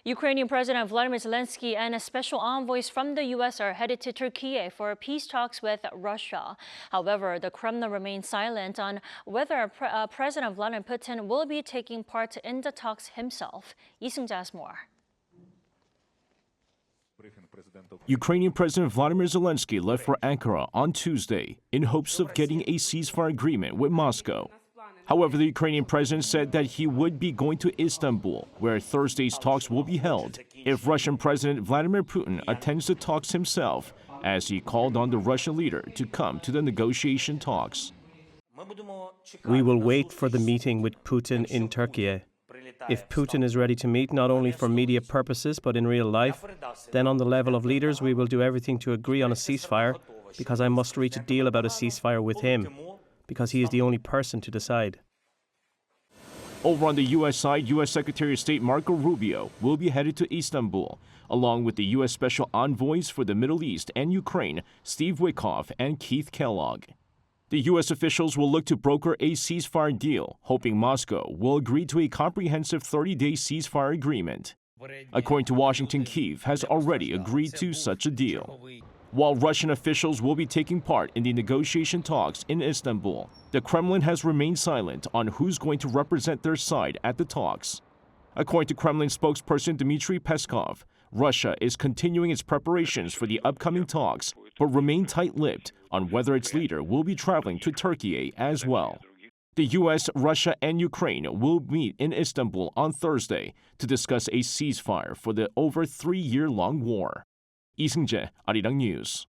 Ukrainian President Volodymyr Zelenskyy and special envoys from the U.S. are headed to Türkiye for peace talks with Russia. However, the Kremlin remains silent on whether President Vladimir Putin will be taking part in the talks himself. Seung-jae has more. Ukrainian President Volodymyr Zelenskyy left for Ankara on Tuesday in hopes of getting a ceasefire agreement with Moscow. However, the Ukrainian president said that he would be going to Istanbul, where Thursday's talks will be held, if Russian President Vladimir Putin attends the talks himself, as he called on the Russian leader to come to the negotiation talks. We will wait for the meeting with Putin in Türkiye. If Putin is ready to meet, not only for media purposes but in real life, then on the level of leaders we will do everything to agree on a ceasefire, because I must reach a deal about a ceasefire with him, because he is the only person to decide. Over on the U.S. side, U.S. Secretary of State Marco Rubio will be headed to Istanbul, along with the U.S. Special Envoys for the Middle East and Ukraine, Steve Witkoff and Keith Kellogg. The U.S. officials will look to broker a ceasefire deal, hoping Moscow will agree to a comprehensive 30-day ceasefire agreement. According to Washington, Kyiv has already agreed to such a deal. While Russian officials will be taking part in the negotiation talks in Istanbul, the Kremlin has remained silent on who's going to represent their side at the talks. According to Kremlin spokesperson Dmitry Peskov, Russia is continuing its preparations for the upcoming talks, but remain tight-lipped on whether its leader will be traveling to Türkiye as well. The U.S., Russia, and Ukraine will meet in Istanbul on Thursday to discuss a ceasefire for the over 3-year-long war. Seung-jae, 아리랑뉴스.